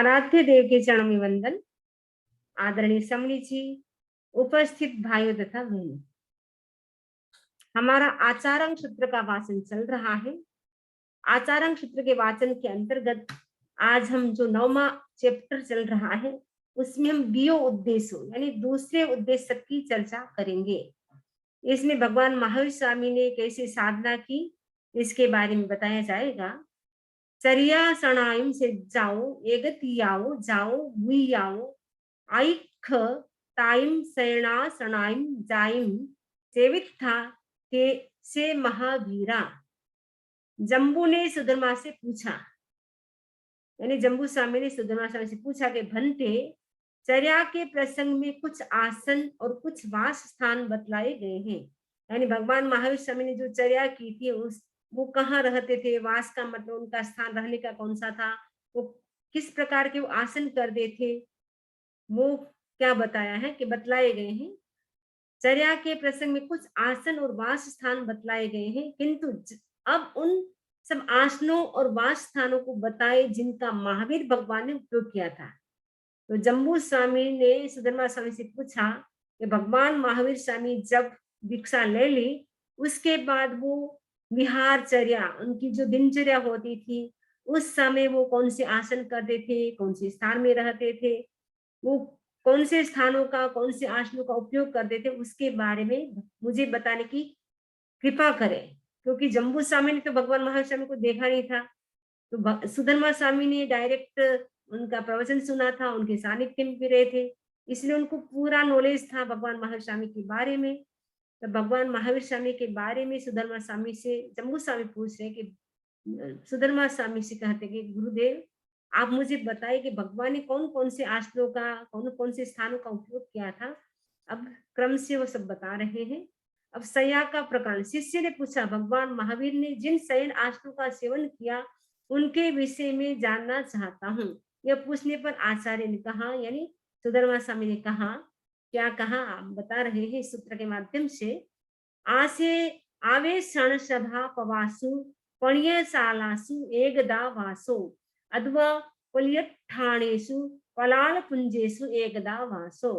आराध्य देव के चरणों में वंदन। आदरणीय समणी जी, उपस्थित भाइयों तथा बहनों, हमारा आचारंग सूत्र का वाचन चल रहा है। आचारंग सूत्र के वाचन के अंतर्गत आज हम जो 9वां चैप्टर चल रहा है उसमें हम दियो उद्देश्यों यानी दूसरे उद्देश्य की चर्चा करेंगे। इसमें भगवान महावीर स्वामी ने कैसे साधना की इसके बारे में बताया जाएगा। चर्या सणायम से जाओ एगतियाओ जाओ मुइयाओ आइख ताइम सैणा सणाइम जाइम सेवित्था के से महावीरा। जम्बू ने सुधर्मा से पूछा, यानी जम्बू स्वामी ने सुधर्मा स्वामी से पूछा कि भंते, चर्या के प्रसंग में कुछ आसन और कुछ वास स्थान बतलाए गए हैं। यानी भगवान महावीर स्वामी ने जो चर्या की थी वो कहाँ रहते थे, वास का मतलब उनका स्थान रहने का कौन सा था, वो किस प्रकार के वो आसन करते थे, वो क्या बताया है कि बतलाए गए हैं। चर्या के प्रसंग में कुछ आसन और वास स्थान बतलाए गए हैं, किंतु अब उन सब आसनों और वास स्थानों को बताए जिनका महावीर भगवान ने उपयोग किया था। तो जम्बू स्वामी ने सुधर्मा स्वामी से पूछा कि भगवान महावीर स्वामी जब दीक्षा ले ली उसके बाद वो विहारचर्या, उनकी जो दिनचर्या होती थी उस समय वो कौन से आसन करते थे, कौन से स्थान में रहते थे, वो कौन से स्थानों का कौन से आसनों का उपयोग करते थे, उसके बारे में मुझे बताने की कृपा करें। क्योंकि जम्बू स्वामी ने तो भगवान महावीर स्वामी को देखा नहीं था, तो सुधर्मा स्वामी ने डायरेक्ट उनका प्रवचन सुना था, उनके सानिध्य में भी रहे थे, इसलिए उनको पूरा नॉलेज था भगवान महावीर स्वामी के बारे में। तो भगवान महावीर स्वामी के बारे में सुधर्मा स्वामी से जम्बू स्वामी पूछ रहे कि सुधर्मा स्वामी से कहते कि गुरुदेव आप मुझे बताइए कि भगवान ने कौन कौन से आसनों का कौन कौन से स्थानों का उपयोग किया था। अब क्रम से वो सब बता रहे हैं। अब शय्या का प्रकरण, शिष्य ने पूछा भगवान महावीर ने जिन शयन आसनों का सेवन किया उनके विषय में जानना चाहता हूँ। यह पूछने पर आचार्य ने कहा, यानी सुधर्मा स्वामी ने कहा, क्या कहा आप बता रहे हैं सूत्र के माध्यम से। आसे आवे क्षण सभा पवासु पण्यशालासु एकदा वासो अथवा पलियठाणेषु पलाल पुंजेषु एकदा वासो।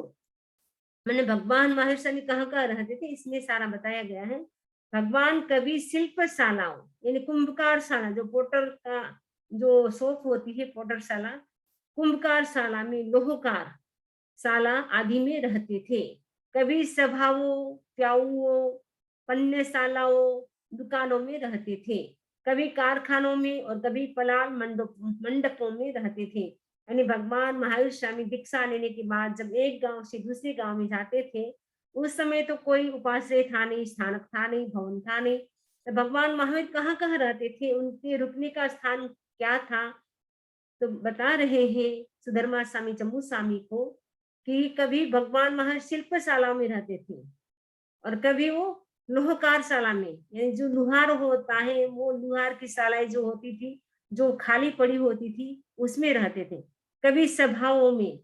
मैंने भगवान महावीर स्वामी कहाँ कहाँ रहते थे इसमें सारा बताया गया है। भगवान कभी शिल्पशालाओं यानी कुंभकारशाला, जो पोटर का जो शॉप होती है पोटरशाला, कुंभकारशाला में लोहकार शाला आदि में रहते थे। कभी सभाओं, प्याऊओं, पन्यशालाओं, दुकानों में रहते थे, कभी कारखानों में और कभी पलाल मंडपों में रहते थे। यानी भगवान महावीर स्वामी दीक्षा लेने के बाद जब एक गांव से दूसरे गांव में जाते थे उस समय तो कोई उपाश्रय था नहीं, स्थानक था नहीं, भवन था नहीं, तो भगवान महावीर कहाँ कहाँ रहते थे, उनके रुकने का स्थान क्या था। तो बता रहे हैं सुधर्मा स्वामी जम्बू स्वामी को कि कभी भगवान महावीर शिल्पशाला में रहते थे और कभी वो लोहकारशाला में, यानी जो लुहार होता है वो लुहार की शालाएं जो होती थी जो खाली पड़ी होती थी उसमें रहते थे। कभी सभाओं में,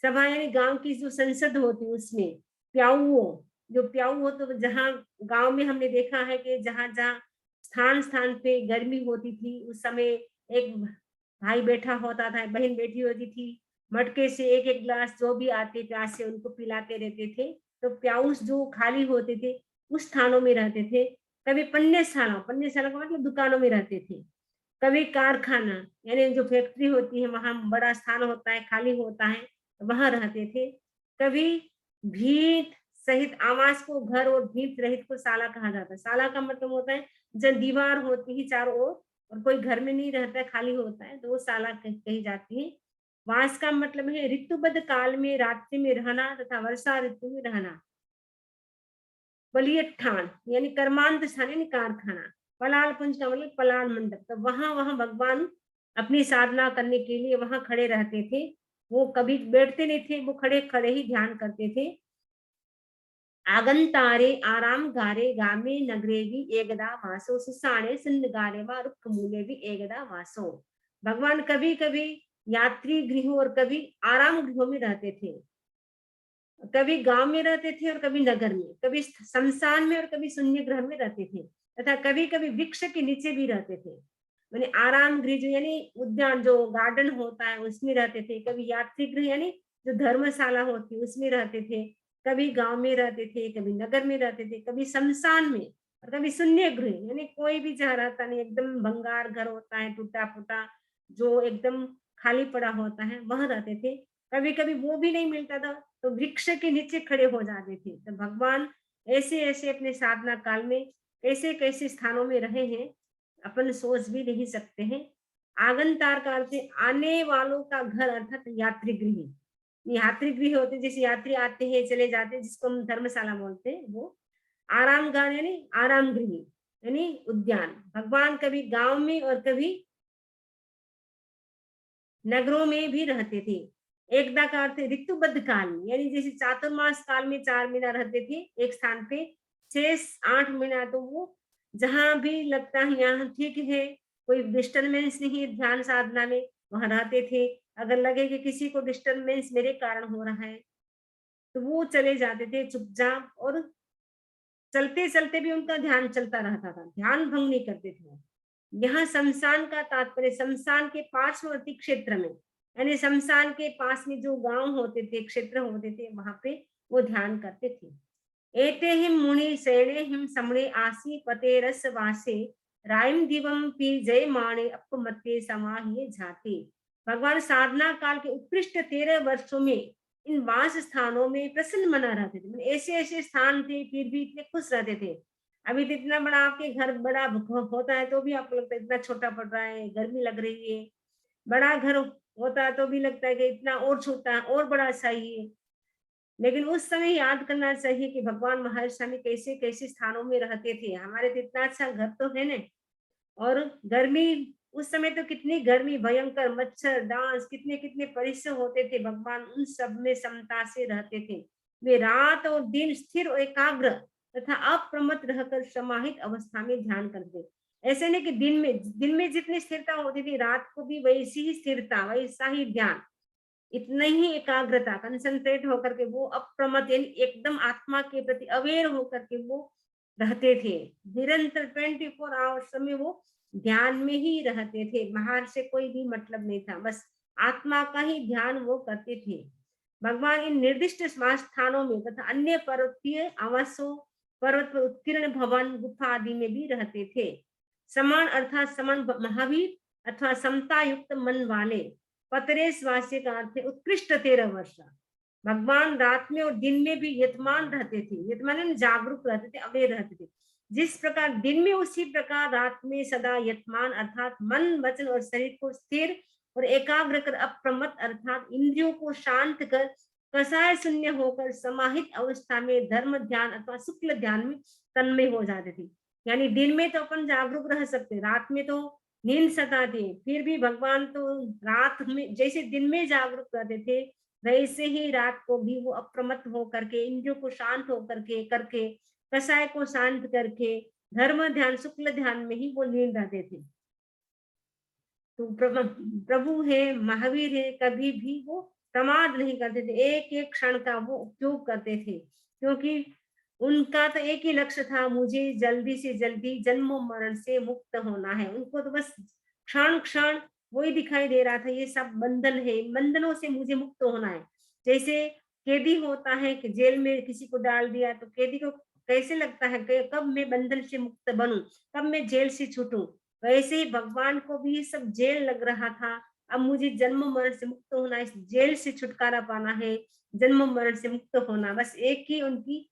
सभा यानी गांव की जो संसद होती उसमें, प्याऊओं, जो प्याऊ हो तो जहाँ गांव में हमने देखा है कि जहाँ जहाँ स्थान स्थान पे गर्मी होती थी उस समय एक भाई बैठा होता था, बहन बैठी होती थी, मटके से एक एक गिलास जो भी आते प्यास से उनको पिलाते रहते थे। तो प्याऊस जो खाली होते थे उस स्थानों में रहते थे। कभी पन्यशाला, पन्यशाला का मतलब दुकानों में रहते थे। कभी कारखाना यानी जो फैक्ट्री होती है वहां बड़ा स्थान होता है, खाली होता है, वहां रहते थे। कभी भीत सहित आवास को, घर और भीत रहित को शाला कहा जाता है। शाला का मतलब होता है जब दीवार होती है चारों ओर और कोई घर में नहीं रहता है, खाली होता है, तो वो शाला कही जाती है। वास का मतलब है ऋतुबद्ध काल में रात्रि में रहना तथा वर्षा ऋतु में रहना। बलियठान यानी कर्मांत स्थान यानी कारखाना। पलाल पुंज का मतलब पलाल मंडप, तो वहां वहां भगवान अपनी साधना करने के लिए वहां खड़े रहते थे। वो कभी बैठते नहीं थे, वो खड़े खड़े ही ध्यान करते थे। आगंतारे आराम गारे गामे नगरे भी एकदा वासो सुसाणे सिंध गारे व रुक्ख मूले भी एकदा वासो। भगवान कभी कभी यात्री गृहों और कभी आराम गृहों में रहते थे, कभी गांव में रहते थे और कभी नगर में, कभी शमशान में और कभी शून्य ग्रह में रहते थे, तथा कभी कभी वृक्ष के नीचे भी रहते थे। मैंने आराम गृह जो यानी उद्यान जो गार्डन होता है उसमें रहते थे, कभी यात्री गृह यानी जो धर्मशाला होती है उसमें रहते थे, कभी गांव में रहते थे, कभी नगर में रहते थे, कभी शमशान में, और कभी शून्य गृह यानी कोई भी जहाँ रहता नहीं, एकदम भंगार घर होता है, टूटा फूटा जो एकदम खाली पड़ा होता है वह रहते थे। कभी कभी वो भी नहीं मिलता था तो वृक्ष के नीचे खड़े हो जाते थे। तो भगवान ऐसे ऐसे अपने साधना काल में कैसे कैसे स्थानों में रहे हैं अपन सोच भी नहीं सकते हैं। आगंतार का अर्थ है आने वालों का घर अर्थात यात्री गृह। यात्री गृह होते हैं, जैसे यात्री आते हैं चले जाते हैं जिसको हम धर्मशाला बोलते हैं वो। आराम गाह यानी आराम गृह यानी उद्यान। भगवान कभी गांव में और कभी नगरों में भी रहते थे। एकदा का अर्थ है ऋतुबद्ध काल में, यानी जैसे चातुर्मास काल में 4 महीना रहते थे एक स्थान पे, 6-8 महीना तो वो जहां भी लगता है यहाँ ठीक है, कोई डिस्टरबेंस नहीं है ध्यान साधना में, वहां रहते थे। अगर लगे कि किसी को डिस्टरबेंस मेरे कारण हो रहा है तो वो चले जाते थे चुपचाप, और चलते चलते भी उनका ध्यान चलता रहता था, ध्यान भंग नहीं करते थे वो। यहाँ शमशान का तात्पर्य शमशान के पार्श्ववर्ती क्षेत्र में, यानी शमशान के पास में जो गांव होते थे, क्षेत्र होते थे, वहां पे वो ध्यान करते थे। एते हिम मुनि शैणे हिम समणे आसी पते रस वासे राइम दिवम पी जय माणे अपमत्ते समाहिए जाते। भगवान साधना काल के उत्कृष्ट 13 वर्षों में इन वास स्थानों में प्रसन्न मना रहते थे। मतलब ऐसे ऐसे स्थान थे फिर भी इतने खुश रहते थे। अभी तो इतना बड़ा आपके घर बड़ा होता है तो भी आपको लगता है इतना छोटा पड़ रहा है, गर्मी लग रही है। बड़ा घर होता है तो भी लगता है कि इतना और छोटा और बड़ा चाहिए। लेकिन उस समय याद करना चाहिए कि भगवान महर्षि स्वामी कैसे कैसे स्थानों में रहते थे। हमारे तो इतना अच्छा घर तो है ना। और गर्मी, उस समय तो कितनी गर्मी, भयंकर मच्छर डांस, कितने कितने परिश्रम होते थे, भगवान उन सब में समता से रहते थे। वे रात और दिन स्थिर और एकाग्र तथा अप्रमत्त रहकर समाहित अवस्था में ध्यान करते। ऐसे नहीं कि दिन में जितनी स्थिरता होती थी रात को भी वैसी ही स्थिरता, वैसा ही ध्यान, इतना ही एकाग्रता, कंसंट्रेट होकर के वो अप्रमत्त यानी एकदम आत्मा के प्रति अवेयर होकर के वो रहते थे। निरंतर 24 आवर्स में वो ध्यान में ही रहते थे, बाहर से कोई भी मतलब नहीं था, बस आत्मा का ही ध्यान वो करते थे। भगवान इन निर्दिष्ट स्थानों में तथा अन्य पर्वतीय आवासों, पर्वत पर उत्कीर्ण भवन, गुफा आदि में भी रहते थे। समान अर्थात समान महावीर अथवा समता युक्त मन वाले। पतरेश वास्य का अर्थ है उत्कृष्ट 13 वर्ष। भगवान रात में और दिन में भी यतमान रहते थे, यतमान यानी जागरूक रहते थे, अवेयर रहते थे। जिस प्रकार दिन में उसी प्रकार रात में सदा यतमान अर्थात मन वचन और शरीर को स्थिर और एकाग्र कर अप्रमत्त अर्थात इंद्रियों को शांत कर कसाय शून्य होकर समाहित अवस्था में धर्म ध्यान अथवा शुक्ल ध्यान में तन्मय हो जाते थे। यानी दिन में तो अपन जागरूक रह सकते, रात में तो नींद सताती है, फिर भी भगवान तो रात में जैसे दिन में जागरूक रहते थे वैसे ही रात को भी वो अप्रमत्त हो करके इंद्रियों को शांत हो करके करके कसाय को शांत करके धर्म ध्यान शुक्ल ध्यान में ही वो लीन रहते थे। तो प्रभु है, महावीर है, कभी भी वो प्रमाद नहीं करते थे, एक एक क्षण का वो उपयोग करते थे, क्योंकि उनका तो एक ही लक्ष्य था, मुझे जल्दी से जल्दी जन्म मरण से मुक्त होना है। उनको तो बस क्षण क्षण वही दिखाई दे रहा था, ये सब बंधन है, बंधनों से मुझे मुक्त होना है। जैसे कैदी होता है कि जेल में किसी को डाल दिया तो कैदी को कैसे लगता है कि कब मैं बंधन से मुक्त बनूं, कब मैं जेल से छूटूं। वैसे ही भगवान को भी ये सब जेल लग रहा था। अब मुझे जन्म मरण से मुक्त होना है, इस जेल से छुटकारा पाना है, जन्म मरण से मुक्त होना, बस एक ही उनकी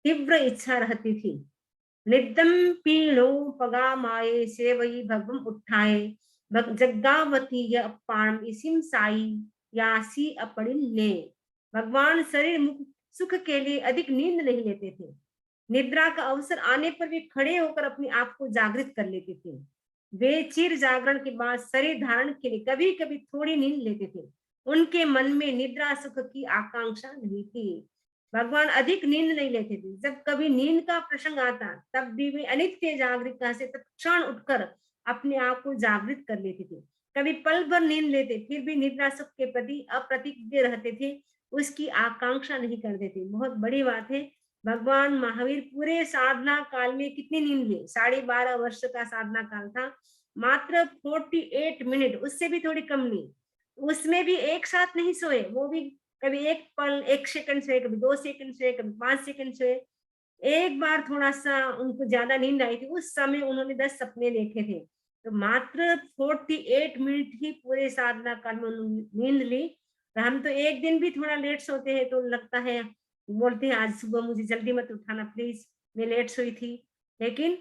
तीव्र इच्छा रहती थी। निदम पीड़ो पगा माए से वही भगवम उठाए जग्गावती अपाण इसिम साई यासी अपड़िन ने। भगवान शरीर मुख सुख के लिए अधिक नींद नहीं लेते थे। निद्रा का अवसर आने पर वे खड़े होकर अपने आप को जागृत कर लेते थे। वे चिर जागरण के बाद शरीर धारण के लिए कभी कभी थोड़ी नींद लेते थे। उनके मन में निद्रा सुख की आकांक्षा नहीं थी। भगवान अधिक नींद नहीं लेते थे। जब कभी नींद का प्रसंग आता तब भी वे अनित्य जागृता से तत्क्षण उठकर अपने आप को जागृत कर लेते थे। कभी पल भर नींद लेते फिर भी निद्रा सुख के प्रति अप्रतिज्ञ रहते थे, उसकी आकांक्षा नहीं करते थे। बहुत बड़ी बात है। भगवान महावीर पूरे साधना काल में कितनी नींद लिए, 12.5 वर्ष का साधना काल था, मात्र 48 मिनट, उससे भी थोड़ी कम नहीं। उसमें भी एक साथ नहीं सोए, वो भी कभी 1 पल, 1 सेकंड सोए, कभी 2 सेकंड सोए, कभी 5 सेकंड सोए। एक बार थोड़ा-सा उनको ज़्यादा नींद आई थी, उस समय उन्होंने 10 सपने देखे थे। तो मात्र 48 मिनट ही पूरे साधना काल में उन्होंने नींद ली। तो हम तो एक दिन भी थोड़ा लेट सोते हैं तो लगता है, बोलते हैं आज सुबह मुझे जल्दी मत उठाना प्लीज़, मैं लेट सोई थी। लेकिन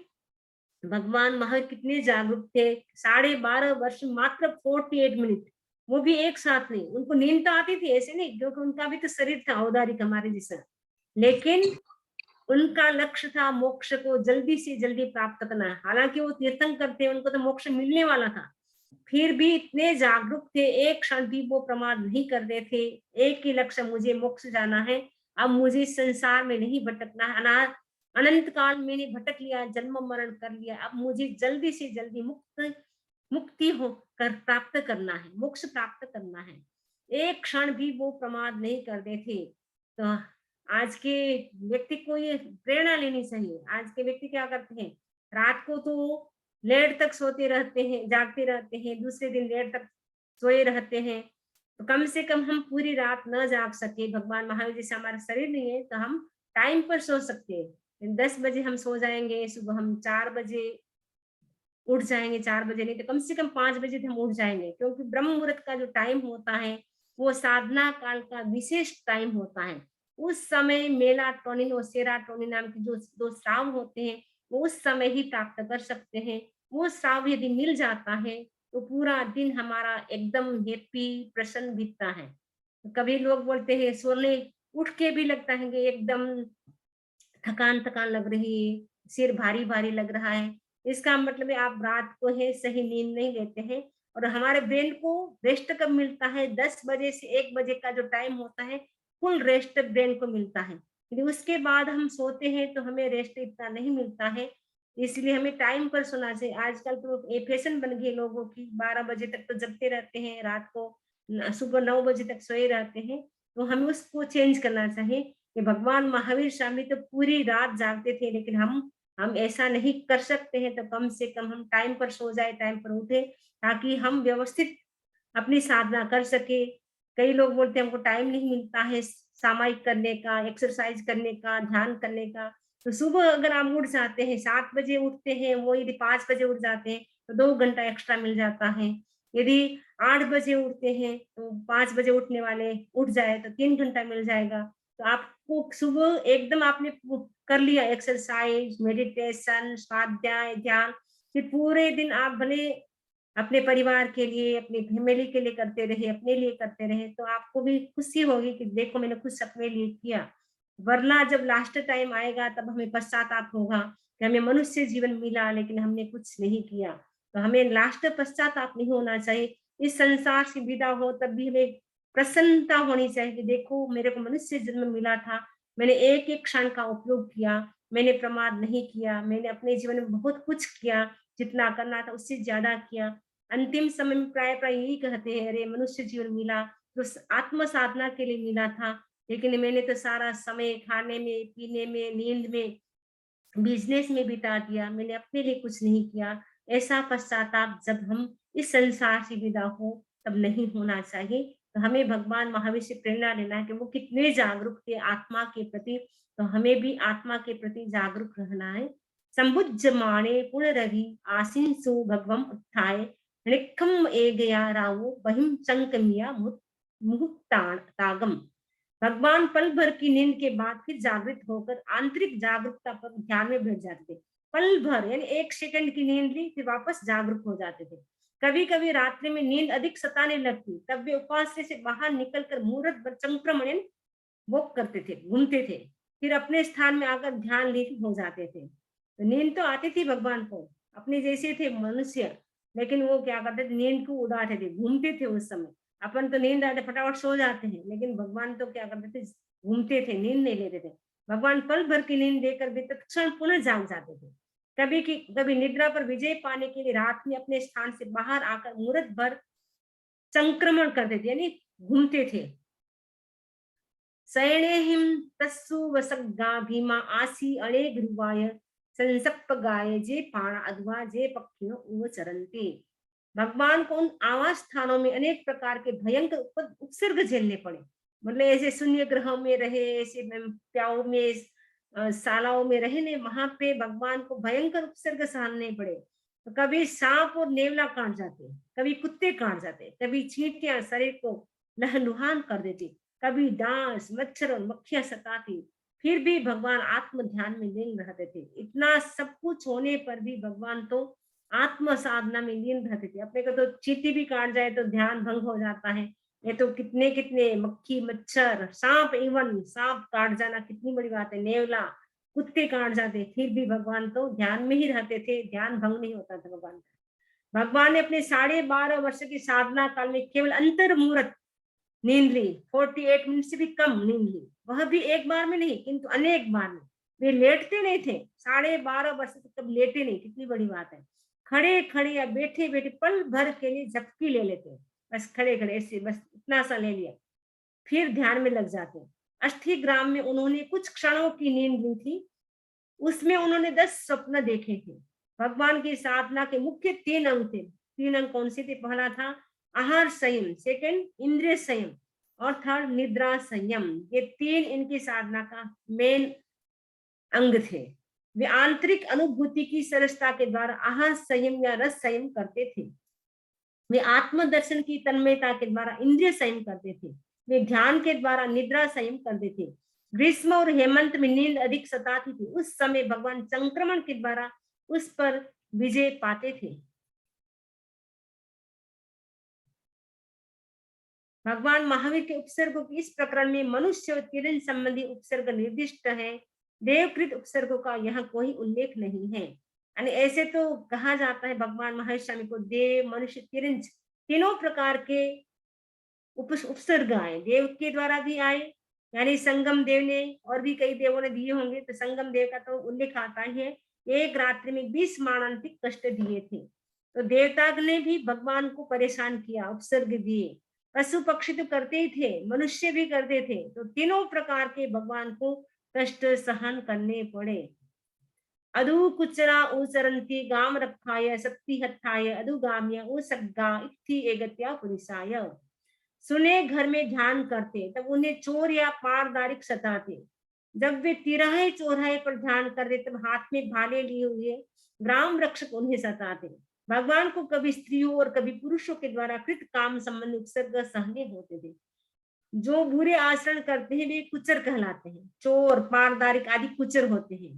भगवान महावीर कितने जागरूक थे, 12.5 वर्ष मात्र 48 मिनट, वो भी एक साथ नहीं। उनको नींद तो आती थी, ऐसे नहीं, क्योंकि उनका भी तो शरीर था औदारिक हमारे जैसा। लेकिन उनका लक्ष्य था मोक्ष को जल्दी से जल्दी प्राप्त करना। हालाँकि वो तीर्थंकर थे, उनको तो मोक्ष मिलने वाला था। फिर भी इतने जागरूक थे, एक क्षण भी वो प्रमाद नहीं करते थे। एक ही लक्ष्य, मुझे मोक्ष जाना है, अब मुझे इस संसार में नहीं भटकना है। अनंत काल मैंने भटक लिया, जन्म-मरण कर लिया, अब मुझे जल्दी से जल्दी मुक्ति हो कर प्राप्त करना है, मोक्ष प्राप्त करना है। एक क्षण भी वो प्रमाद नहीं करते थे। तो आज के व्यक्ति को ये प्रेरणा लेनी चाहिए। आज के व्यक्ति क्या करते हैं, रात को तो लेट तक सोते रहते हैं, जागते रहते हैं, दूसरे दिन लेट तक सोए रहते हैं। तो कम से कम हम पूरी रात न जाग सके, भगवान महावीर जैसे हमारा शरीर नहीं है, तो हम टाइम पर सो सकते हैं। 10 बजे हम सो जाएँगे, सुबह हम 4 बजे उठ जाएँगे, 4 बजे नहीं तो कम से कम 5 बजे तो हम उठ जाएँगे, क्योंकि ब्रह्म मुहूर्त का जो टाइम होता है, वो साधना काल का विशेष टाइम होता है। उस समय मेलाटोनिन और सेरोटोनिन नाम के जो 2 स्राव होते हैं, वो उस समय ही प्राप्त कर सकते हैं। वो स्राव यदि मिल जाता है, तो पूरा दिन हमारा एकदम हैप्पी, प्रसन्न बीतता है। कभी लोग बोलते हैं सोने उठ के भी लगता है कि एकदम थकान-थकान लग रही है, सिर भारी-भारी लग रहा है। इसका मतलब है आप रात को है सही नींद नहीं लेते हैं, और हमारे ब्रेन को रेस्ट कब मिलता है, 10 बजे से 1 बजे का जो टाइम होता है, फुल रेस्ट ब्रेन को मिलता है। यदि उसके बाद हम सोते हैं तो हमें रेस्ट इतना नहीं मिलता है, इसलिए हमें टाइम पर सोना चाहिए। आजकल तो ये फैशन बन गई है लोगों की, 12 बजे तक तो जगते रहते हैं, रात को सुबह 9 बजे तक सोए रहते हैं, तो हमें उसको चेंज करना चाहिए। कि भगवान महावीर स्वामी तो पूरी रात जागते थे, लेकिन हम ऐसा नहीं कर सकते हैं, तो कम से कम हम टाइम पर सो जाए, टाइम पर उठे, ताकि हम व्यवस्थित अपनी साधना कर सके। कई लोग बोलते हैं हमको टाइम नहीं मिलता है सामायिक करने का, एक्सरसाइज करने का, ध्यान करने का। तो सुबह अगर आप उठ जाते हैं, 7 बजे उठते हैं, वो यदि 5 बजे उठ जाते हैं, तो 2 घंटा एक्स्ट्रा मिल जाता है। यदि 8 बजे उठते हैं, तो 5 बजे उठने वाले उठ जाए तो 3 घंटा मिल जाएगा। तो आपको सुबह एकदम आपने कर लिया एक्सरसाइज, मेडिटेशन, स्वाध्याय, ध्यान, फिर पूरे दिन आप भले अपने परिवार के लिए, अपनी फैमिली के लिए करते रहे, अपने लिए करते रहे, तो आपको भी खुशी होगी कि देखो मैंने कुछ अपने लिए किया। वरना जब लास्ट टाइम आएगा तब हमें पश्चाताप होगा कि हमें मनुष्य जीवन मिला लेकिन हमने कुछ नहीं किया। तो हमें लास्ट पश्चाताप नहीं होना चाहिए। इस संसार से विदा हो तब भी हमें प्रसन्नता होनी चाहिए कि देखो मेरे को मनुष्य जन्म मिला था, मैंने एक-एक क्षण का उपयोग किया, मैंने प्रमाद नहीं किया, मैंने अपने जीवन में बहुत कुछ किया, जितना करना था उससे ज़्यादा किया। अंतिम समय में प्राय-प्राय यही कहते हैं, अरे मनुष्य जीवन मिला तो आत्म साधना के लिए मिला था, लेकिन मैंने तो सारा समय खाने में, पीने में, नींद में, बिज़नेस में बिता दिया, मैंने अपने लिए कुछ नहीं किया। ऐसा पश्चाताप जब हम इस संसार से विदा हो तब नहीं होना चाहिए। तो हमें भगवान महावीर से प्रेरणा लेना है कि वो कितने जागरूक थे आत्मा के प्रति, तो हमें भी आत्मा के प्रति जागरूक रहना है। संबुज्जमाने पुनरभि आसीनसु भगवम उत्थाय ऋक्खम् एगया रावो बहिं चंकमिया मुहुक्तान तागम। भगवान पल भर की नींद के बाद फिर जागृत होकर आंतरिक जागरूकता पर ध्यान में बैठ जाते थे। पल भर यानी 1 सेकंड की नींद ली फिर वापस जागरूक हो जाते थे। कभी-कभी रात्रि में नींद अधिक सताने लगती, तब वे उपास्य से बाहर निकलकर मुहूर्त भर संक्रमण यानी वॉक करते थे, घूमते थे। फिर अपने स्थान में आकर ध्यान लीन हो जाते थे। तो नींद तो आती थी भगवान को, अपने जैसे थे मनुष्य, लेकिन वो क्या करते थे नींद को उड़ाते थे, घूमते थे उस समय। अपन तो नींद आते फटाफट सो जाते हैं, लेकिन भगवान तो क्या करते थे, घूमते थे, नींद नहीं लेते थे। भगवान पल भर की नींद लेकर भी तत्क्षण पुनः जाग जाते थे। कभी निद्रा पर विजय पाने के लिए रात में अपने स्थान से बाहर आकर मुहूर्त भर संक्रमण करते थे, यानी घूमते थे। शयनेहिं तस्सु वसग्गा भीमा आसी अणे ध्रुवाय संसप्प गाये जे पाण अधवा जे पक्षियों उव चरंती। भगवान को उन आवास स्थानों में अनेक प्रकार के भयंकर उपसर्ग झेलने पड़े। मतलब ऐसे शून्य ग्रहों में रहे, ऐसे प्याऊ में, शालाओं में रहे ने, वहां पे भगवान को भयंकर उपसर्ग सहने पड़े। तो कभी सांप और नेवला काट जाते, कभी कुत्ते काट जाते, कभी चींटियां शरीर को लहलुहान कर देती, कभी डांस, मच्छर और मक्खियां सताती। फिर भी भगवान आत्म ध्यान में लीन रहते थे। इतना सब कुछ होने पर भी भगवान तो आत्म साधना में लीन रहते थे। अपने को तो चींटी भी काट जाए तो ध्यान भंग हो जाता है। ये तो कितने कितने मक्खी, मच्छर, सांप, इवन सांप काट जाना कितनी बड़ी बात है, नेवला, कुत्ते काट जाते, फिर भी भगवान तो ध्यान में ही रहते थे, ध्यान भंग नहीं होता था भगवान का। भगवान ने अपने 12.5 वर्ष की साधना काल में केवल अंतर मुहूर्त नींद ली, 48 मिनट से भी कम नींद ली, वह भी एक बार में नहीं किंतु अनेक बार में। वे लेटते नहीं थे, 12.5 वर्ष तक कब लेटे नहीं, कितनी बड़ी बात है। खड़े खड़े या बैठे बैठे पल भर के लिए झपकी ले लेते, बस खड़े खड़े ऐसे, बस इतना सा ले लिया, फिर ध्यान में लग जाते। अष्टग्राम में उन्होंने कुछ क्षणों की नींद ली थी, उसमें उन्होंने 10 स्वप्न देखे थे। भगवान की साधना के मुख्य 3 अंग थे। 3 अंग कौन से थे? पहला था आहार संयम, सेकंड इंद्रिय संयम और थर्ड निद्रा संयम। ये 3 इनकी साधना का मेन अंग थे। वे आंतरिक अनुभूति की सरसता के द्वारा आहार संयम या रस संयम करते थे। वे आत्मदर्शन की तन्मयता के द्वारा इंद्रिय संयम करते थे। वे ध्यान के द्वारा निद्रा संयम करते थे। ग्रीष्म और हेमंत में नींद अधिक सताती थी, उस समय भगवान संक्रमण के द्वारा उस पर विजय पाते थे। भगवान महावीर के उपसर्गों की इस प्रकरण में मनुष्य और तिरंज संबंधी उपसर्ग निर्दिष्ट है। देवकृत उपसर्गों का यहाँ कोई उल्लेख नहीं है। यानी ऐसे तो कहा जाता है भगवान महेश स्वामी को देव, मनुष्य, तिरंज तीनों प्रकार के उपसर्ग आए, देव के द्वारा भी आए, यानी संगम देव ने और भी कई देवों ने दिए होंगे। तो संगम देव का तो उल्लेख आता ही है, एक रात्रि में 20 मारणांतिक कष्ट दिए थे। तो देवता ने भी भगवान को परेशान किया, उपसर्ग दिए। पशु पक्षी तो करते ही थे, मनुष्य भी करते थे। तो तीनों प्रकार के भगवान को कष्ट सहन करने पड़े। अदु कुचरा उचरंती गाम रक्षाय सत्ति हत्थाय अदुगाम्य उसग्गा इत्थि एगत्या पुरुषाय। सुने घर में ध्यान करते तब उन्हें चोर या पारदारिक सताते। जब वे तिराहे चौराहे पर ध्यान करते तब हाथ में भाले लिए हुए ग्राम रक्षक उन्हें सताते। भगवान को कभी स्त्रियों और कभी पुरुषों के द्वारा कृत काम संबंधी उपसर्ग सहने होते थे। जो बुरे आचरण करते हैं वे कुचर कहलाते हैं। चोर, पारदारिक आदि कुचर होते हैं।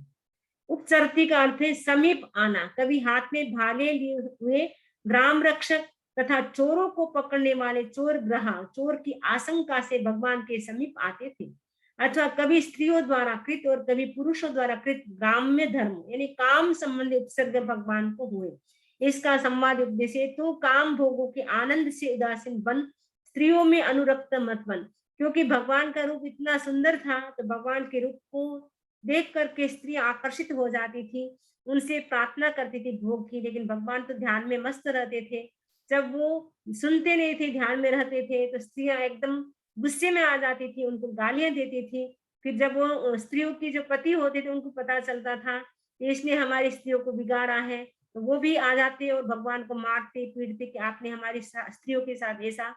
उपचरती का अर्थ है समीप आना। कभी हाथ में भाले लिए हुए ग्राम रक्षक तथा चोरों को पकड़ने वाले चोर ग्रह चोर की आशंका से भगवान के समीप आते थे। अथवा कभी स्त्रियों द्वारा कृत और कभी पुरुषों द्वारा कृत ग्राम्य धर्म यानी काम संबंधी उपसर्ग भगवान को हुए। इसका संवाद उपदेश है, तो काम भोगों के आनंद से उदासीन बन, स्त्रियों में अनुरक्त मत बन। क्योंकि भगवान का रूप इतना सुंदर था तो भगवान के रूप को देख करके स्त्री आकर्षित हो जाती थी, उनसे प्रार्थना करती थी भोग की। लेकिन भगवान तो ध्यान में मस्त रहते थे। जब वो सुनते नहीं थे, ध्यान में रहते थे, तो स्त्रियां एकदम गुस्से में आ जाती थी, उनको गालियां देती थी। फिर जब वो स्त्रियों की जो पति होते थे उनको पता चलता था कि इसने हमारी स्त्रियों को बिगाड़ा है, तो वो भी आ जाते और भगवान को मारते पीटते कि आपने हमारी स्त्रियों के साथ ऐसा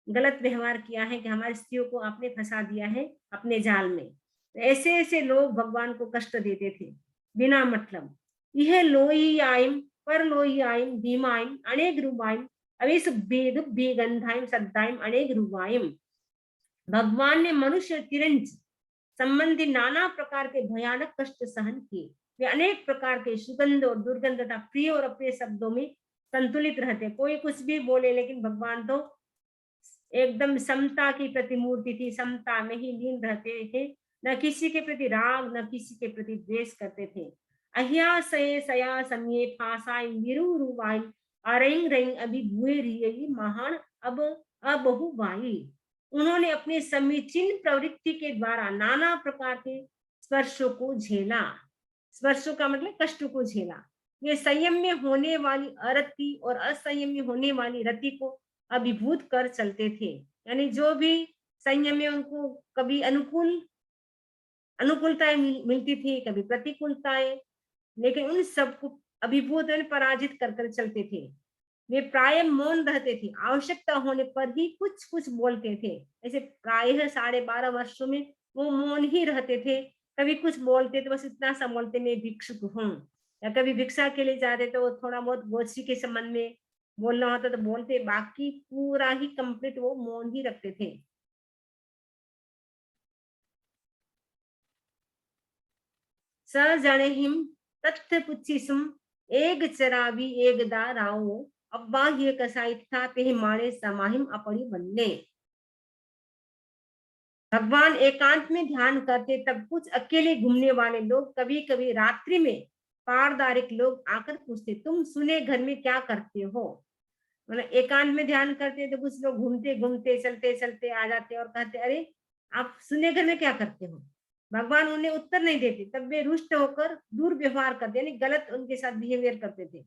गलत व्यवहार किया है कि हमारी स्त्रियों को आपने फंसा दिया है अपने जाल में। ऐसे ऐसे लोग भगवान को कष्ट देते थे बिना मतलब। यह लोई आइम पर लोई आइम भीमाइम अनेक रूपाइम अविसुभ्भे गंधाइम सद्दाइम अनेक रूपाइम। भगवान ने मनुष्य तिरंज संबंधी नाना प्रकार के भयानक कष्ट सहन किए। वे अनेक प्रकार के सुगंध और दुर्गंध तथा प्रिय और अप्रिय शब्दों में संतुलित रहते। कोई कुछ भी बोले लेकिन भगवान तो एकदम समता की प्रतिमूर्ति थी, समता में ही लीन रहते थे। न किसी के प्रति राग न किसी के प्रति द्वेष करते थे। अहिया सये सया समये फासाई निरूरुवाई अरिंग रिंग अभिभूय रियई महान अब अबहुवाई। उन्होंने अपनी समीचीन प्रवृत्ति के द्वारा नाना प्रकार के स्पर्शों को झेला। स्पर्शों का मतलब कष्ट को झेला। ये संयम में होने वाली अरति और असंयम में होने वाली रति को अभिभूत कर चलते थे। यानी जो भी संयम में उनको कभी अनुकूलताएं मिलती थी, कभी प्रतिकूलताएं, लेकिन उन सबको अभिभूत और पराजित कर कर चलते थे। वे प्राय मौन रहते थे, आवश्यकता होने पर ही कुछ कुछ बोलते थे। ऐसे प्रायः 12.5 वर्षों में वो मौन ही रहते थे। कभी कुछ बोलते थे, बस इतना सा बोलते, मैं भिक्षुक हूँ। या कभी भिक्षा के लिए जाते तो वो थोड़ा बहुत गोष्ठी के संबंध में बोलना होता तो बोलते, बाकी पूरा ही कंप्लीट वो मौन ही रखते थे। स जणहिं तत्थ पुच्छिसुम एक चरावी एकदा राओ अब्बा ये कसाई था ते मारे समाहिम अपड़ी बनने। भगवान एकांत में ध्यान करते तब कुछ अकेले घूमने वाले लोग कभी कभी रात्रि में पारदारिक लोग आकर पूछते, तुम सुने घर में क्या करते हो? मतलब एकांत में ध्यान करते तो कुछ लोग घूमते घूमते चलते चलते आ जाते और कहते, अरे आप सुने घर में क्या करते हो? भगवान उन्हें उत्तर नहीं देते, तब वे रुष्ट होकर दुर्व्यवहार करते, यानी गलत उनके साथ बिहेवियर करते थे।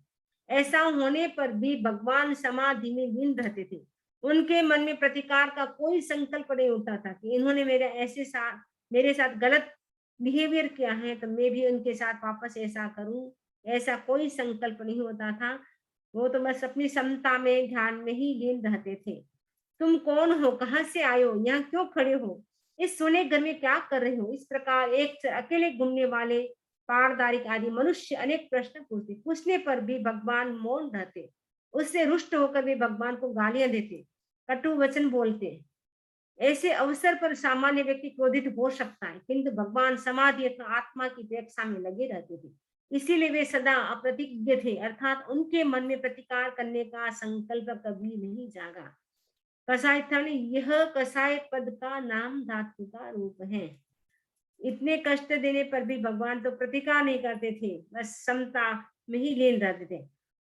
ऐसा होने पर भी भगवान समाधि में लीन रहते थे। उनके मन में प्रतिकार का कोई संकल्प नहीं होता था कि इन्होंने मेरे साथ गलत बिहेवियर किया है तो मैं भी उनके साथ वापस ऐसा करूं। ऐसा कोई संकल्प नहीं होता था। वो तो बस अपनी समता में ध्यान में ही लीन रहते थे। तुम कौन हो? कहाँ से आए हो? यहाँ क्यों खड़े हो? इस सोने घर में क्या कर रहे हो? इस प्रकार एक अकेले घूमने वाले पारदारिक आदि मनुष्य अनेक प्रश्न पूछते, पूछने पर भी भगवान मौन रहते। उससे रुष्ट होकर भी भगवान को गालियां देते, कटु वचन बोलते। ऐसे अवसर पर सामान्य व्यक्ति क्रोधित हो सकता है, किंतु भगवान समाधि अथवा आत्मा की प्रेक्षा में लगे रहते थे। इसीलिए वे सदा अप्रतिज्ञ थे, अर्थात उनके मन में प्रतिकार करने का संकल्प कभी नहीं जागा। कसाय था ने यह कसाय पद का नाम धातु का रूप है। इतने कष्ट देने पर भी भगवान तो प्रतिकार नहीं करते थे, बस समता में ही लीन रहते थे।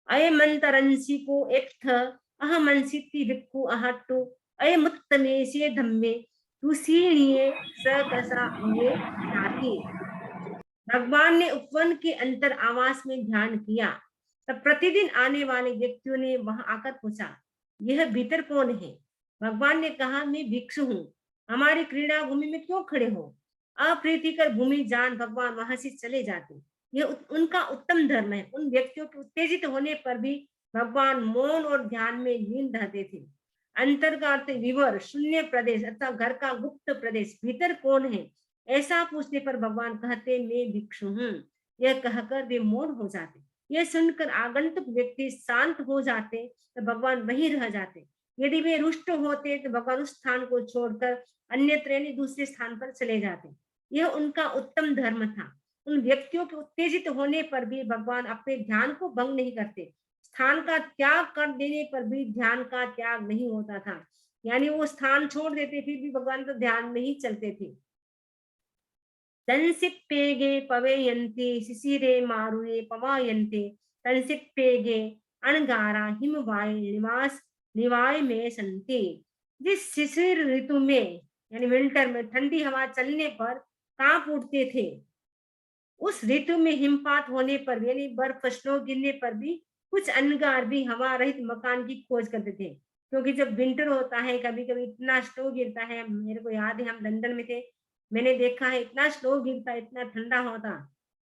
अयमंतरंसी को एक अहमंसिति भिक्खु अहट्टु अयमुत्तमेशे धम्मे तुसीणीये स कसा ये नाती। भगवान ने उपवन के अंतर आवास में ध्यान किया। तब प्रतिदिन आने वाले व्यक्तियों ने वहां आकर पूछा, यह भीतर कौन है? भगवान ने कहा, मैं भिक्षु हूँ। हमारी क्रीड़ा भूमि में क्यों खड़े हो? अप्रीतिकर भूमि जान भगवान वहां से चले जाते। यह उनका उत्तम धर्म है। उन व्यक्तियों के उत्तेजित होने पर भी भगवान मौन और ध्यान में लीन रहते थे। अंतर का अर्थ विवर, शून्य प्रदेश अर्थात घर का गुप्त प्रदेश। भीतर कौन है? ऐसा पूछने पर भगवान कहते, मैं भिक्षु हूँ। यह कहकर वे मौन हो जाते। यह सुनकर आगंतुक व्यक्ति शांत हो जाते तो भगवान वहीं रह जाते। यदि वे रुष्ट होते तो भगवान उस स्थान को छोड़कर अन्यत्र यानी दूसरे स्थान पर चले जाते। यह उनका उत्तम धर्म था। उन व्यक्तियों के उत्तेजित होने पर भी भगवान अपने ध्यान को भंग नहीं करते। स्थान का त्याग कर देने पर भी ध्यान का त्याग नहीं होता था। यानी वो स्थान छोड़ देते फिर भी भगवान तो ध्यान में ही चलते थे। तंसिप्पेगे पवेयन्ते शिशिरे मारुये पवायन्ते तंसिप्पेगे अणगारा हिमवाय निवास निवाय में संते। जिस शिशिर ऋतु में यानी विंटर में ठंडी हवा चलने पर कांप उठते थे, उस ऋतु में हिमपात होने पर यानी बर्फ स्नो गिरने पर भी कुछ अनगार भी हवा रहित मकान की खोज करते थे। क्योंकि जब विंटर होता है कभी कभी इतना स्नो गिरता है, मेरे को याद है हम लंदन में थे, मैंने देखा है इतना स्नो गिरता, इतना ठंडा होता।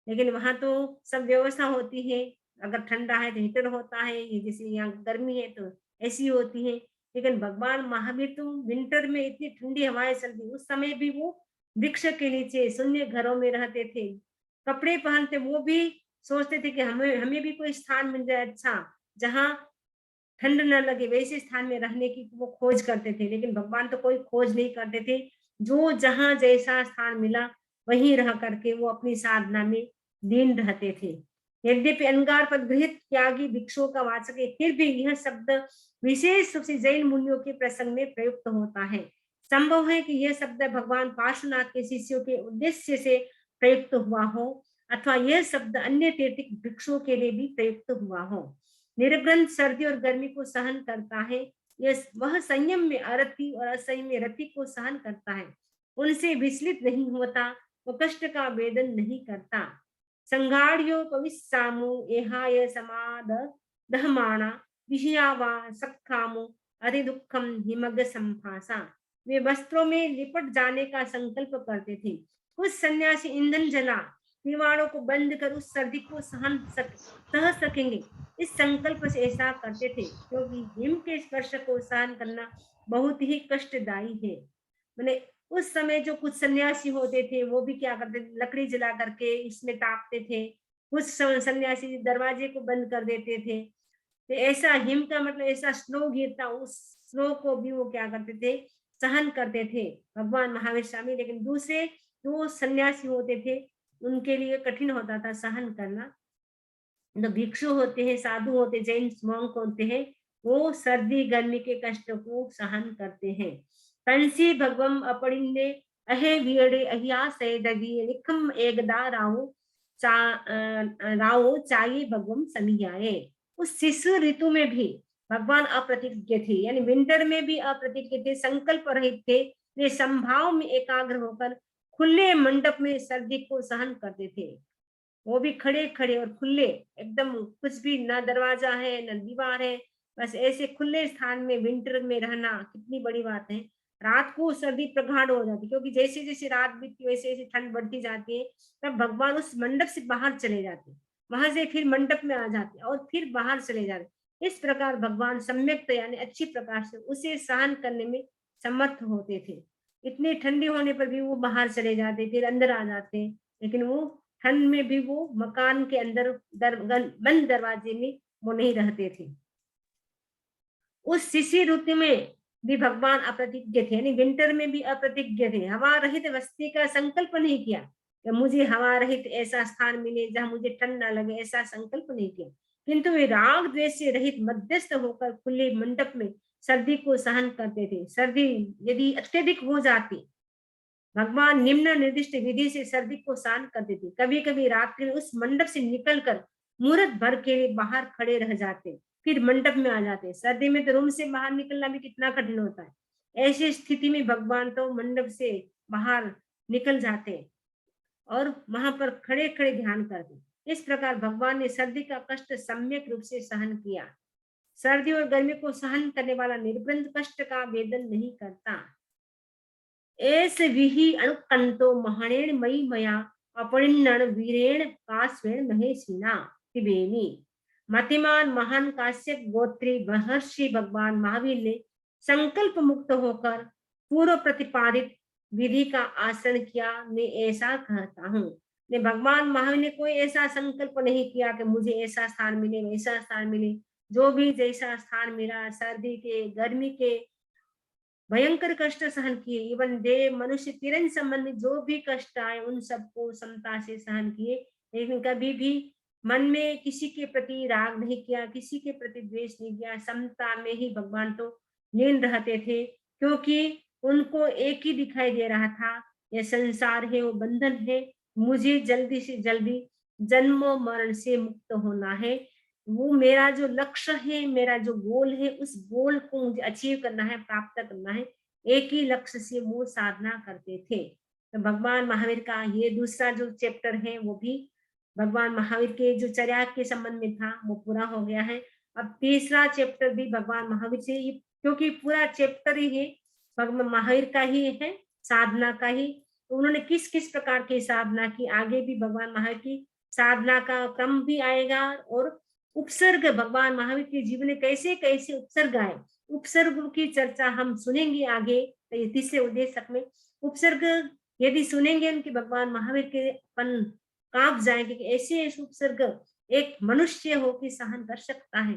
लेकिन वहां तो सब व्यवस्था होती है। अगर ठंडा है तो हीटर होता है, ये जैसे यहाँ गर्मी है तो एसी होती है। लेकिन भगवान महावीर तो विंटर में इतनी ठंडी हवाएं चलती, उस समय भी वो वृक्ष के नीचे शून्य घरों में रहते थे। कपड़े पहनते वो भी सोचते थे कि हमें हमें भी कोई स्थान मिल जाए अच्छा, जहाँ ठंड न लगे, वैसे स्थान में रहने की वो खोज करते थे। लेकिन भगवान तो कोई खोज नहीं करते थे, जो जहाँ जैसा स्थान मिला वहीं रह करके वो अपनी साधना में लीन रहते थे। यद्यपि अंगार पर गृहित त्यागी भिक्षुओं का वाचक है, फिर भी यह शब्द विशेष रूप से जैन मुनियों के प्रसंग में प्रयुक्त होता है। संभव है कि यह शब्द भगवान पार्श्वनाथ के शिष्यों के उद्देश्य से प्रयुक्त हुआ हो, अथवा यह शब्द अन्य तीर्थिक भिक्षुओं के लिए भी प्रयुक्त हुआ हो। निर्ग्रंथ सर्दी और गर्मी को सहन करता है। यह वह संयम में अरति और असंयम में रति को सहन करता है। उनसे विचलित नहीं होता, वो कष्ट का वेदन नहीं करता। संघाड़ियो पविस्सामु एहाय समाद दहमाणा विषयावा सत्कामो अति दुखम हिमग संभासा। वे वस्त्रों में लिपट जाने का संकल्प करते थे। कुछ सन्यासी ईंधन जला किवाड़ों को बंद कर उस सर्दी को सह सकेंगे, इस संकल्प से ऐसा करते थे, क्योंकि हिम के स्पर्श को सहन करना बहुत ही कष्टदायी है। मैंने उस समय जो कुछ सन्यासी होते थे वो भी क्या करते थे, लकड़ी जला करके इसमें तापते थे। कुछ सन्यासी दरवाजे को बंद कर देते थे। तो ऐसा हिम का मतलब ऐसा स्नो गिरता, उस स्नो को भी वो क्या करते थे, सहन करते थे भगवान महावीर स्वामी। लेकिन दूसरे जो सन्यासी होते थे उनके लिए कठिन होता था सहन करना। जो भिक्षु होते हैं, साधु होते, जैन मॉन्क होते हैं, वो सर्दी गर्मी के कष्ट को सहन करते हैं। कंसी भगवम अपड़िंदे अहे वियड़े अहिया सैदगी लिखम एकदा राव चाहिए भगवम समियाए। उस शिशु ऋतु में भी भगवान अप्रतिज्ञ थे, यानी विंटर में भी अप्रतिज्ञ थे, संकल्प रहित थे। वे संभाव में एकाग्र होकर खुले मंडप में सर्दी को सहन करते थे। वो भी खड़े खड़े और खुले, एकदम कुछ भी ना दरवाजा है ना दीवार है, बस ऐसे खुले स्थान में विंटर में रहना कितनी बड़ी बात है। रात को सर्दी प्रगाढ़ हो जाती, क्योंकि जैसे जैसे रात बीतती वैसे वैसे ठंड बढ़ती जाती है। तब भगवान उस मंडप से बाहर चले जाते, वहां से फिर मंडप में आ जाते और फिर बाहर चले जाते। इस प्रकार भगवान सम्यक यानी अच्छी प्रकार से उसे सहन करने में समर्थ होते थे। इतनी ठंडी होने पर भी वो बाहर चले जाते, फिर अंदर आ जाते, लेकिन वो ठंड में भी वो मकान के अंदर बंद दरवाजे में वो नहीं रहते थे। उस शिशिर ऋतु में भी भगवान अप्रतिज्ञ थे, यानी विंटर में भी अप्रतिज्ञ थे। हवा रहित बस्ती का संकल्प नहीं किया कि मुझे हवा रहित ऐसा स्थान मिले जहां मुझे ठंड ना लगे, ऐसा संकल्प नहीं किया। किंतु वे राग द्वेष से रहित मध्यस्थ होकर खुले मंडप में सर्दी को सहन करते थे। सर्दी यदि अत्यधिक हो जाती, भगवान निम्न निर्दिष्ट विधि से सर्दी को सहन करते थे। कभी कभी रात्रि में उस मंडप से निकलकर मुहूर्त भर के लिए बाहर खड़े रह जाते, फिर मंडप में आ जाते। सर्दी में तो रूम से बाहर निकलना भी कितना कठिन होता है। ऐसी स्थिति में भगवान तो मंडप से बाहर निकल जाते और वहां पर खड़े खड़े ध्यान करते। इस प्रकार भगवान ने सर्दी का कष्ट सम्यक रूप से सहन किया। सर्दी और गर्मी को सहन करने वाला निर्बंध कष्ट का वेदन नहीं करता। एस विहि अणुकंतो महानेण मई मया अपरिणन वीरेण कास्वेण महेशिना त्रिवेणी। मतिमान महान काश्यप गोत्री महर्षि भगवान महावीर ने संकल्प मुक्त होकर पूर्व प्रतिपादित विधि का आचरण किया। मैं ऐसा कहता हूँ, ने भगवान महावीर ने कोई ऐसा संकल्प नहीं किया कि मुझे ऐसा स्थान मिले वैसा स्थान मिले। जो भी जैसा स्थान मिला, सर्दी के गर्मी के भयंकर कष्ट सहन किए। इवन देव मनुष्य तिरन संबंधी जो भी कष्ट आए उन सबको समता से सहन किए, लेकिन कभी भी मन में किसी के प्रति राग नहीं किया, किसी के प्रति द्वेष नहीं किया। समता में ही भगवान तो लीन रहते थे, क्योंकि उनको एक ही दिखाई दे रहा था, यह संसार है वो बंधन है, मुझे जल्दी से जल्दी जन्म मरण से मुक्त होना है। वो मेरा जो लक्ष्य है, मेरा जो गोल है, उस गोल को मुझे अचीव करना है, प्राप्त करना है। एक ही लक्ष्य से वो साधना करते थे। तो भगवान महावीर का ये दूसरा जो चैप्टर है वो भी भगवान महावीर के जो चर्या के संबंध में था वो पूरा हो गया है। अब तीसरा चैप्टर भी भगवान महावीर से, क्योंकि पूरा चैप्टर ही है भगवान महावीर का ही है, साधना का ही। तो उन्होंने किस किस प्रकार की साधना की, आगे भी भगवान महावीर की साधना का क्रम भी आएगा, और उपसर्ग भगवान महावीर के जीवन में कैसे कैसे उपसर्ग आए, उपसर्ग की चर्चा हम सुनेंगे आगे। तीसरे उद्देश्य में उपसर्ग यदि सुनेंगे उनके, भगवान महावीर के अपन कांप जाएंगे कि ऐसे ऐसे उपसर्ग एक मनुष्य हो के सहन कर सकता है।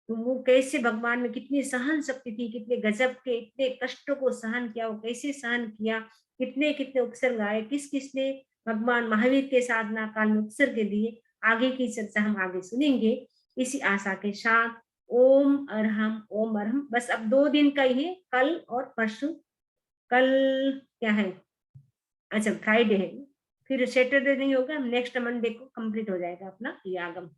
तो वो कैसे भगवान में कितनी सहन शक्ति थी, कितने गजब के इतने कष्टों को सहन किया, वो कैसे सहन किया, कितने कितने उपसर्ग आए, किस किसने भगवान महावीर के साधना काल में उपसर्ग दिए, आगे की चर्चा हम आगे सुनेंगे। इसी आशा के साथ ओम अरहम ओम अरहम। बस अब 2 दिन का ही है, कल और परसों। कल क्या है, अच्छा फ्राइडे है, फिर सैटरडे नहीं होगा, नेक्स्ट मंडे को कंप्लीट हो जाएगा अपना ये आगम।